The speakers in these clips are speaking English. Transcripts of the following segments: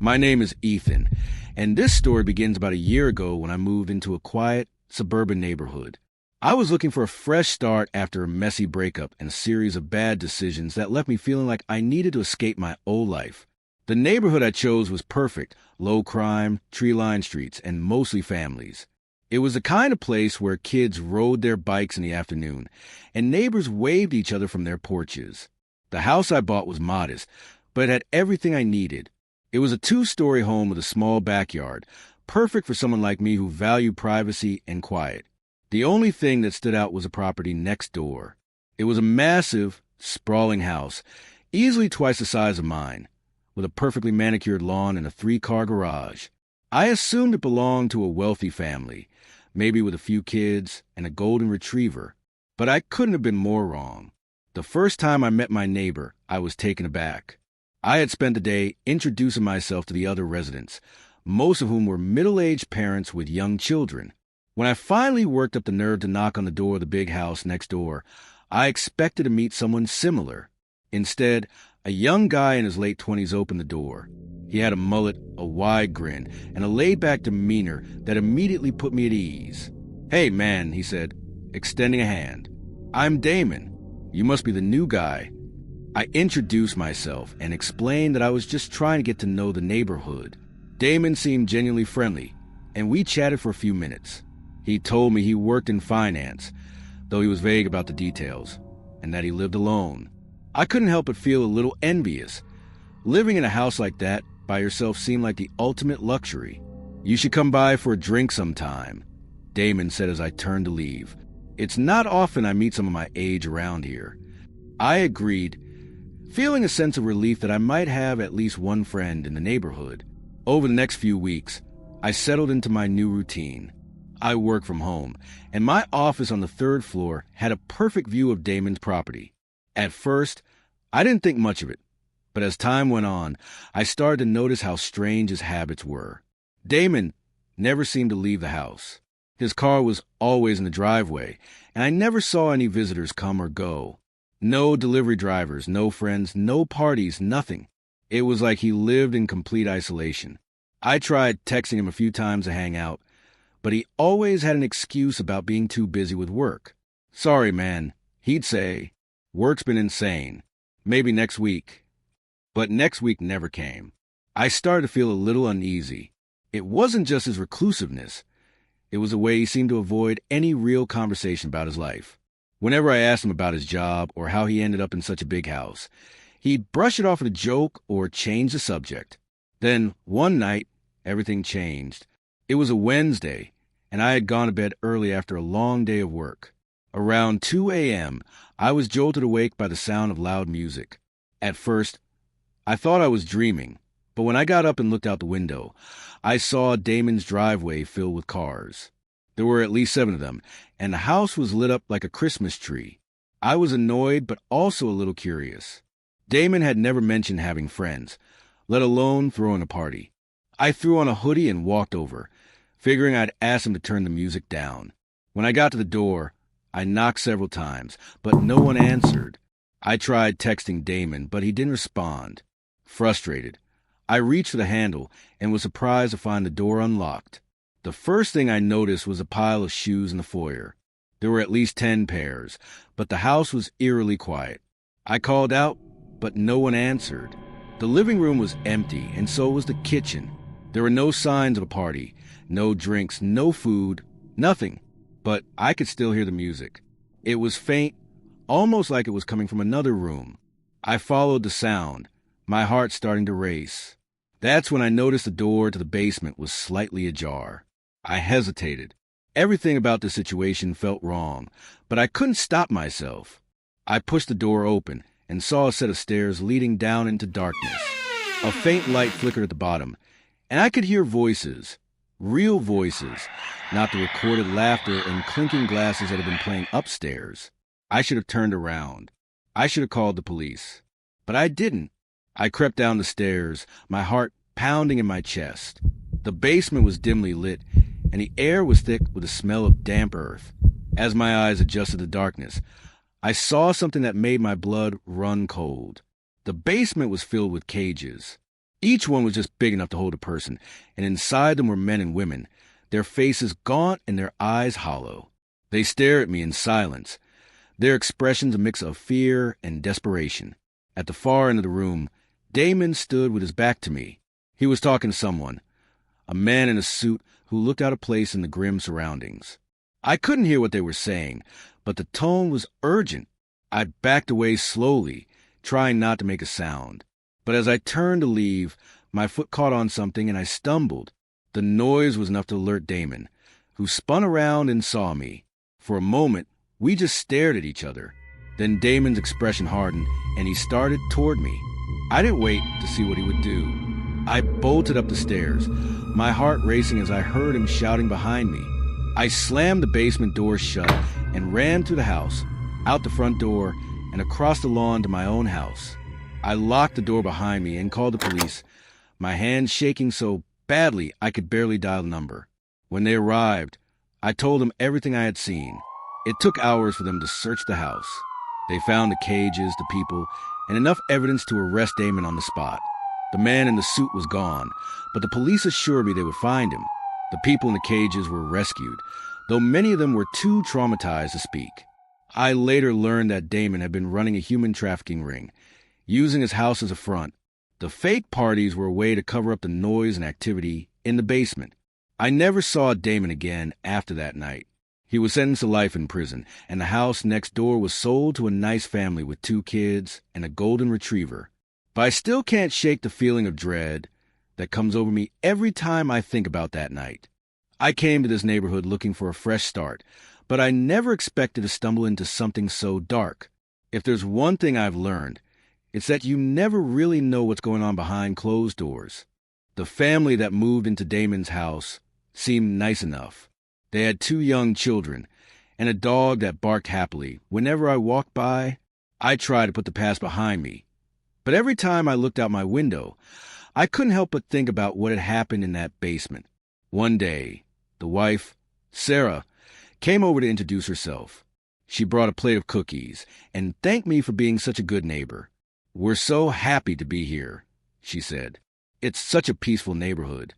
My name is Ethan, and this story begins about a year ago when I moved into a quiet, suburban neighborhood. I was looking for a fresh start after a messy breakup and a series of bad decisions that left me feeling like I needed to escape my old life. The neighborhood I chose was perfect, low crime, tree-lined streets, and mostly families. It was the kind of place where kids rode their bikes in the afternoon, and neighbors waved at each other from their porches. The house I bought was modest, but it had everything I needed. It was a 2-story home with a small backyard, perfect for someone like me who valued privacy and quiet. The only thing that stood out was a property next door. It was a massive, sprawling house, easily twice the size of mine, with a perfectly manicured lawn and a 3-car garage. I assumed it belonged to a wealthy family, maybe with a few kids and a golden retriever, but I couldn't have been more wrong. The first time I met my neighbor, I was taken aback. I had spent the day introducing myself to the other residents, most of whom were middle-aged parents with young children. When I finally worked up the nerve to knock on the door of the big house next door, I expected to meet someone similar. Instead, a young guy in his late 20s opened the door. He had a mullet, a wide grin, and a laid-back demeanor that immediately put me at ease. "Hey, man," he said, extending a hand. "I'm Damon. You must be the new guy." I introduced myself and explained that I was just trying to get to know the neighborhood. Damon seemed genuinely friendly, and we chatted for a few minutes. He told me he worked in finance, though he was vague about the details, and that he lived alone. I couldn't help but feel a little envious. Living in a house like that by yourself seemed like the ultimate luxury. "You should come by for a drink sometime," Damon said as I turned to leave. "It's not often I meet someone my age around here." I agreed, feeling a sense of relief that I might have at least one friend in the neighborhood. Over the next few weeks, I settled into my new routine. I work from home, and my office on the 3rd floor had a perfect view of Damon's property. At first, I didn't think much of it, but as time went on, I started to notice how strange his habits were. Damon never seemed to leave the house. His car was always in the driveway, and I never saw any visitors come or go. No delivery drivers, no friends, no parties, nothing. It was like he lived in complete isolation. I tried texting him a few times to hang out, but he always had an excuse about being too busy with work. "Sorry, man," he'd say. "Work's been insane. Maybe next week." But next week never came. I started to feel a little uneasy. It wasn't just his reclusiveness. It was the way he seemed to avoid any real conversation about his life. Whenever I asked him about his job or how he ended up in such a big house, he'd brush it off with a joke or change the subject. Then, one night, everything changed. It was a Wednesday, and I had gone to bed early after a long day of work. Around 2 a.m., I was jolted awake by the sound of loud music. At first, I thought I was dreaming, but when I got up and looked out the window, I saw Damon's driveway filled with cars. There were at least 7 of them, and the house was lit up like a Christmas tree. I was annoyed, but also a little curious. Damon had never mentioned having friends, let alone throwing a party. I threw on a hoodie and walked over, figuring I'd ask him to turn the music down. When I got to the door, I knocked several times, but no one answered. I tried texting Damon, but he didn't respond. Frustrated, I reached for the handle and was surprised to find the door unlocked. The first thing I noticed was a pile of shoes in the foyer. There were at least 10 pairs, but the house was eerily quiet. I called out, but no one answered. The living room was empty, and so was the kitchen. There were no signs of a party, no drinks, no food, nothing. But I could still hear the music. It was faint, almost like it was coming from another room. I followed the sound, my heart starting to race. That's when I noticed the door to the basement was slightly ajar. I hesitated. Everything about the situation felt wrong, but I couldn't stop myself. I pushed the door open and saw a set of stairs leading down into darkness. A faint light flickered at the bottom, and I could hear voices. Real voices, not the recorded laughter and clinking glasses that had been playing upstairs. I should have turned around. I should have called the police. But I didn't. I crept down the stairs, my heart pounding in my chest. The basement was dimly lit, and the air was thick with the smell of damp earth. As my eyes adjusted to darkness, I saw something that made my blood run cold. The basement was filled with cages. Each one was just big enough to hold a person, and inside them were men and women, their faces gaunt and their eyes hollow. They stared at me in silence, their expressions a mix of fear and desperation. At the far end of the room, Damon stood with his back to me. He was talking to someone, a man in a suit who looked out of place in the grim surroundings. I couldn't hear what they were saying, but the tone was urgent. I backed away slowly, trying not to make a sound. But as I turned to leave, my foot caught on something and I stumbled. The noise was enough to alert Damon, who spun around and saw me. For a moment, we just stared at each other. Then Damon's expression hardened, and he started toward me. I didn't wait to see what he would do. I bolted up the stairs, my heart racing as I heard him shouting behind me. I slammed the basement door shut and ran through the house, out the front door, and across the lawn to my own house. I locked the door behind me and called the police, my hands shaking so badly I could barely dial the number. When they arrived, I told them everything I had seen. It took hours for them to search the house. They found the cages, the people, and enough evidence to arrest Damon on the spot. The man in the suit was gone, but the police assured me they would find him. The people in the cages were rescued, though many of them were too traumatized to speak. I later learned that Damon had been running a human trafficking ring, using his house as a front. The fake parties were a way to cover up the noise and activity in the basement. I never saw Damon again after that night. He was sentenced to life in prison, and the house next door was sold to a nice family with 2 kids and a golden retriever. But I still can't shake the feeling of dread that comes over me every time I think about that night. I came to this neighborhood looking for a fresh start, but I never expected to stumble into something so dark. If there's one thing I've learned, it's that you never really know what's going on behind closed doors. The family that moved into Damon's house seemed nice enough. They had 2 young children and a dog that barked happily. Whenever I walked by, I tried to put the past behind me. But every time I looked out my window, I couldn't help but think about what had happened in that basement. One day, the wife, Sarah, came over to introduce herself. She brought a plate of cookies and thanked me for being such a good neighbor. "We're so happy to be here," she said. "It's such a peaceful neighborhood."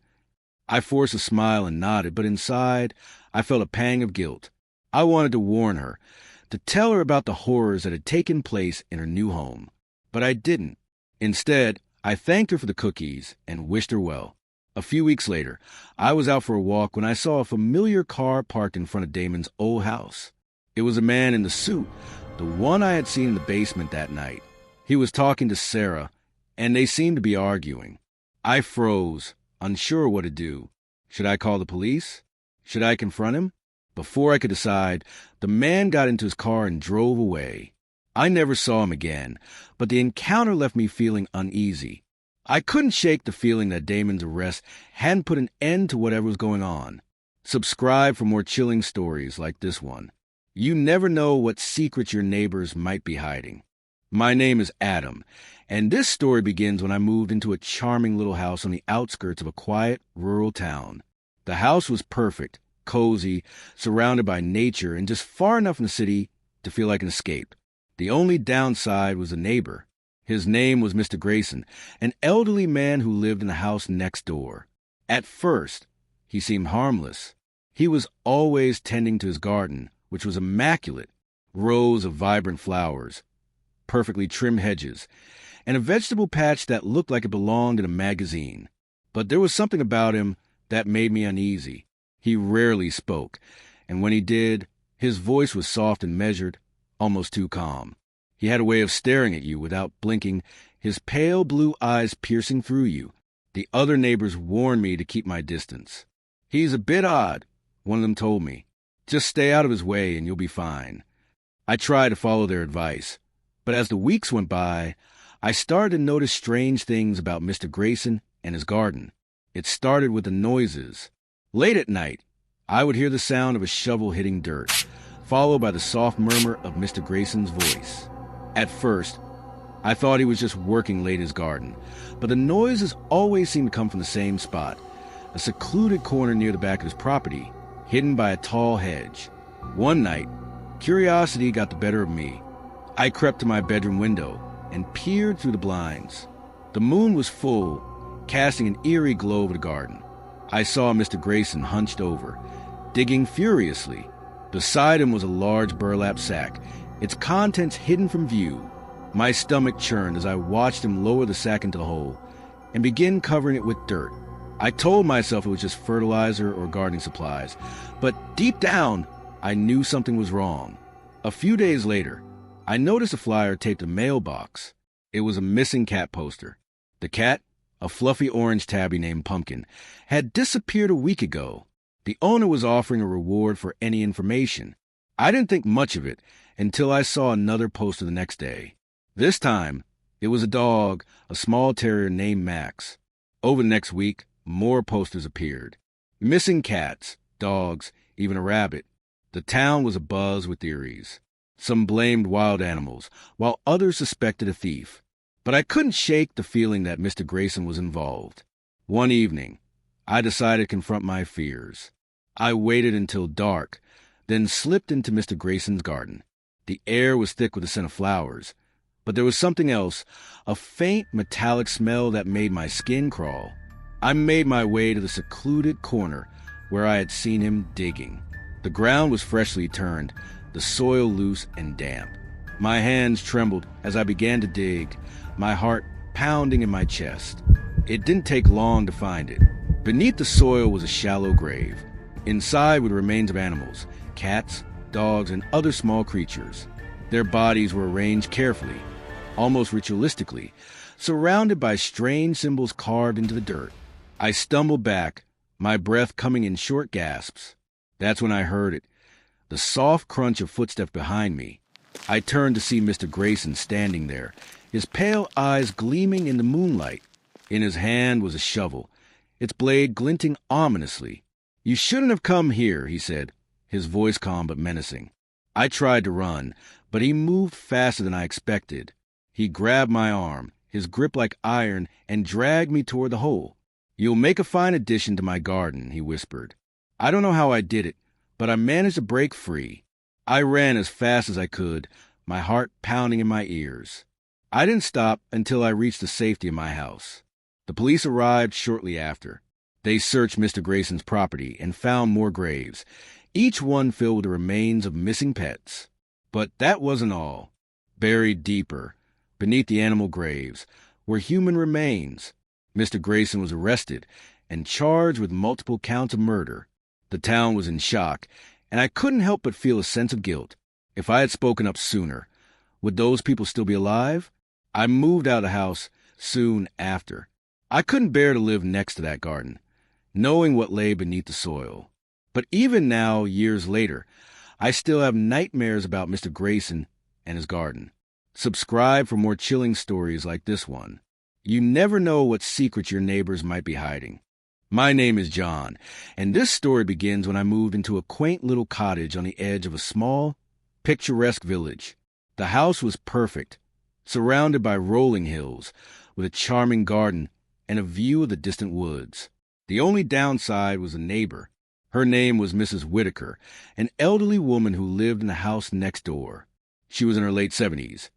I forced a smile and nodded, but inside, I felt a pang of guilt. I wanted to warn her, to tell her about the horrors that had taken place in her new home. But I didn't. Instead, I thanked her for the cookies and wished her well. A few weeks later, I was out for a walk when I saw a familiar car parked in front of Damon's old house. It was a man in the suit, the one I had seen in the basement that night. He was talking to Sarah, and they seemed to be arguing. I froze, unsure what to do. Should I call the police? Should I confront him? Before I could decide, the man got into his car and drove away. I never saw him again, but the encounter left me feeling uneasy. I couldn't shake the feeling that Damon's arrest hadn't put an end to whatever was going on. Subscribe for more chilling stories like this one. You never know what secrets your neighbors might be hiding. My name is Adam, and this story begins when I moved into a charming little house on the outskirts of a quiet, rural town. The house was perfect, cozy, surrounded by nature, and just far enough from the city to feel like an escape. The only downside was a neighbor. His name was Mr. Grayson, an elderly man who lived in the house next door. At first, he seemed harmless. He was always tending to his garden, which was immaculate, rows of vibrant flowers, perfectly trimmed hedges, and a vegetable patch that looked like it belonged in a magazine. But there was something about him that made me uneasy. He rarely spoke, and when he did, his voice was soft and measured, almost too calm. He had a way of staring at you without blinking, his pale blue eyes piercing through you. The other neighbors warned me to keep my distance. "He's a bit odd," one of them told me. "Just stay out of his way and you'll be fine." I tried to follow their advice, but as the weeks went by, I started to notice strange things about Mr. Grayson and his garden. It started with the noises. Late at night, I would hear the sound of a shovel hitting dirt, followed by the soft murmur of Mr. Grayson's voice. At first, I thought he was just working late in his garden, but the noises always seemed to come from the same spot, a secluded corner near the back of his property, hidden by a tall hedge. One night, curiosity got the better of me. I crept to my bedroom window and peered through the blinds. The moon was full, casting an eerie glow over the garden. I saw Mr. Grayson hunched over, digging furiously. Beside him was a large burlap sack, its contents hidden from view. My stomach churned as I watched him lower the sack into the hole and begin covering it with dirt. I told myself it was just fertilizer or gardening supplies, but deep down, I knew something was wrong. A few days later, I noticed a flyer taped to a mailbox. It was a missing cat poster. The cat, a fluffy orange tabby named Pumpkin, had disappeared a week ago. The owner was offering a reward for any information. I didn't think much of it until I saw another poster the next day. This time, it was a dog, a small terrier named Max. Over the next week, more posters appeared. Missing cats, dogs, even a rabbit. The town was abuzz with theories. Some blamed wild animals, while others suspected a thief. But I couldn't shake the feeling that Mr. Grayson was involved. One evening, I decided to confront my fears. I waited until dark, then slipped into Mr. Grayson's garden. The air was thick with the scent of flowers, but there was something else, a faint metallic smell that made my skin crawl. I made my way to the secluded corner where I had seen him digging. The ground was freshly turned, the soil loose and damp. My hands trembled as I began to dig, my heart pounding in my chest. It didn't take long to find it. Beneath the soil was a shallow grave. Inside were the remains of animals, cats, dogs, and other small creatures. Their bodies were arranged carefully, almost ritualistically, surrounded by strange symbols carved into the dirt. I stumbled back, my breath coming in short gasps. That's when I heard it, the soft crunch of footsteps behind me. I turned to see Mr. Grayson standing there, his pale eyes gleaming in the moonlight. In his hand was a shovel, its blade glinting ominously. "You shouldn't have come here," he said, his voice calm but menacing. I tried to run, but he moved faster than I expected. He grabbed my arm, his grip like iron, and dragged me toward the hole. "You'll make a fine addition to my garden," he whispered. I don't know how I did it, but I managed to break free. I ran as fast as I could, my heart pounding in my ears. I didn't stop until I reached the safety of my house. The police arrived shortly after. They searched Mr. Grayson's property and found more graves, each one filled with the remains of missing pets. But that wasn't all. Buried deeper, beneath the animal graves, were human remains. Mr. Grayson was arrested and charged with multiple counts of murder. The town was in shock, and I couldn't help but feel a sense of guilt. If I had spoken up sooner, would those people still be alive? I moved out of the house soon after. I couldn't bear to live next to that garden, knowing what lay beneath the soil. But even now, years later, I still have nightmares about Mr. Grayson and his garden. Subscribe for more chilling stories like this one. You never know what secrets your neighbors might be hiding. My name is John, and this story begins when I moved into a quaint little cottage on the edge of a small, picturesque village. The house was perfect, surrounded by rolling hills, with a charming garden and a view of the distant woods. The only downside was a neighbor. Her name was Mrs. Whitaker, an elderly woman who lived in the house next door. She was in her late 70s,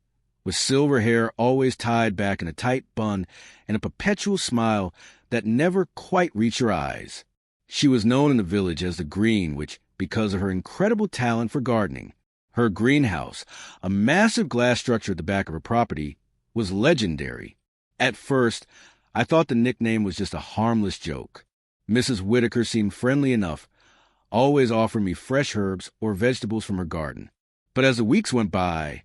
with silver hair always tied back in a tight bun and a perpetual smile that never quite reached her eyes. She was known in the village as the Green Witch because of her incredible talent for gardening. Her greenhouse, a massive glass structure at the back of her property, was legendary. At first, I thought the nickname was just a harmless joke. Mrs. Whitaker seemed friendly enough, always offering me fresh herbs or vegetables from her garden. But as the weeks went by,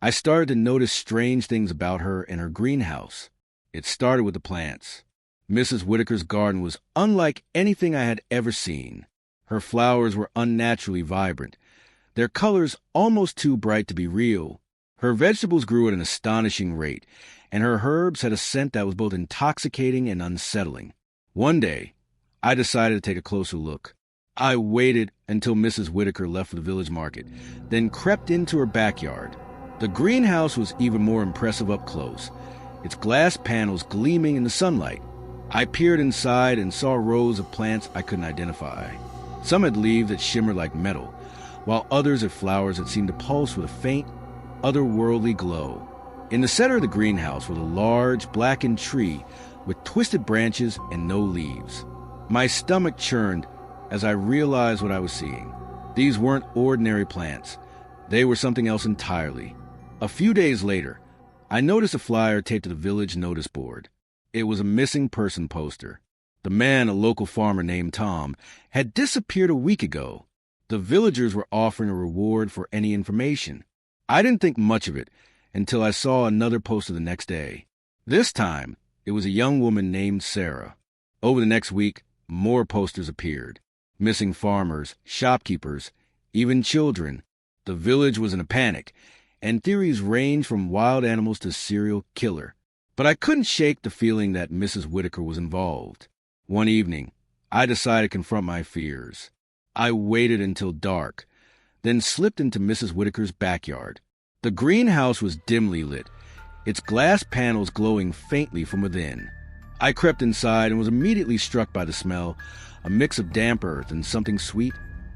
I started to notice strange things about her and her greenhouse. It started with the plants. Mrs. Whitaker's garden was unlike anything I had ever seen. Her flowers were unnaturally vibrant, their colors almost too bright to be real. Her vegetables grew at an astonishing rate, and her herbs had a scent that was both intoxicating and unsettling. One day, I decided to take a closer look. I waited until Mrs. Whitaker left for the village market, then crept into her backyard. The greenhouse was even more impressive up close, its glass panels gleaming in the sunlight. I peered inside and saw rows of plants I couldn't identify. Some had leaves that shimmered like metal, while others had flowers that seemed to pulse with a faint, otherworldly glow. In the center of the greenhouse was a large, blackened tree with twisted branches and no leaves. My stomach churned as I realized what I was seeing. These weren't ordinary plants. They were something else entirely. A few days later, I noticed a flyer taped to the village notice board. It was a missing person poster. The man, a local farmer named Tom, had disappeared a week ago. The villagers were offering a reward for any information. I didn't think much of it until I saw another poster the next day. This time, it was a young woman named Sarah. Over the next week, more posters appeared. Missing farmers, shopkeepers, even children. The village was in a panic, and theories ranged from wild animals to serial killer. But I couldn't shake the feeling that Mrs. Whitaker was involved. One evening, I decided to confront my fears. I waited until dark, then slipped into Mrs. Whitaker's backyard. The greenhouse was dimly lit, its glass panels glowing faintly from within. I crept inside and was immediately struck by the smell, a mix of damp earth and something sweet,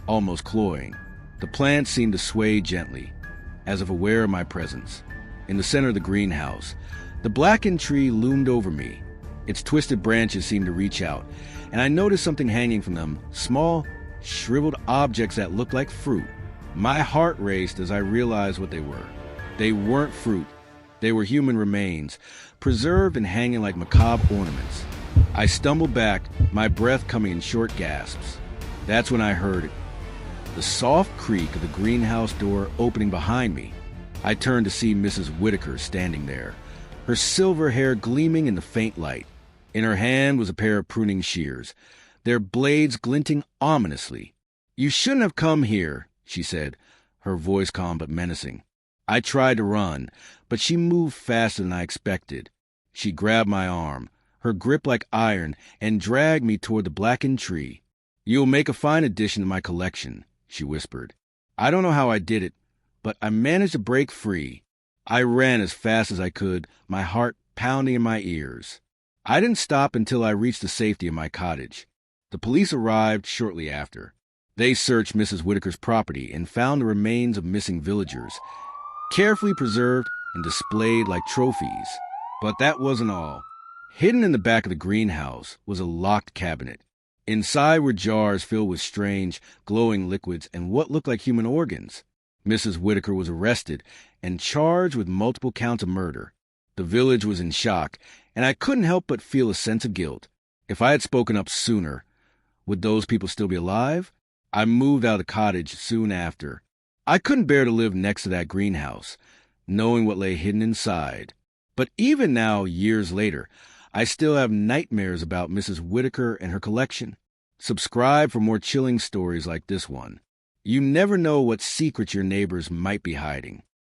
almost cloying. The plants seemed to sway gently, as if aware of my presence. In the center of the greenhouse, the blackened tree loomed over me. Its twisted branches seemed to reach out, and I noticed something hanging from them, small, shriveled objects that looked like fruit. My heart raced as I realized what they were. They weren't fruit. They were human remains, preserved and hanging like macabre ornaments. I stumbled back, my breath coming in short gasps. That's when I heard it. The soft creak of the greenhouse door opening behind me. I turned to see Mrs. Whitaker standing there, her silver hair gleaming in the faint light. In her hand was a pair of pruning shears, their blades glinting ominously. "You shouldn't have come here," she said, her voice calm but menacing. I tried to run, but she moved faster than I expected. She grabbed my arm, her grip like iron, and dragged me toward the blackened tree. "You'll make a fine addition to my collection," she whispered. I don't know how I did it, but I managed to break free. I ran as fast as I could, my heart pounding in my ears. I didn't stop until I reached the safety of my cottage. The police arrived shortly after. They searched Mrs. Whitaker's property and found the remains of missing villagers, carefully preserved and displayed like trophies. But that wasn't all. Hidden in the back of the greenhouse was a locked cabinet. Inside were jars filled with strange, glowing liquids and what looked like human organs. Mrs. Whitaker was arrested and charged with multiple counts of murder. The village was in shock, and I couldn't help but feel a sense of guilt. If I had spoken up sooner, would those people still be alive? I moved out of the cottage soon after. I couldn't bear to live next to that greenhouse, knowing what lay hidden inside. But even now, years later, I still have nightmares about Mrs. Whitaker and her collection. Subscribe for more chilling stories like this one. You never know what secrets your neighbors might be hiding.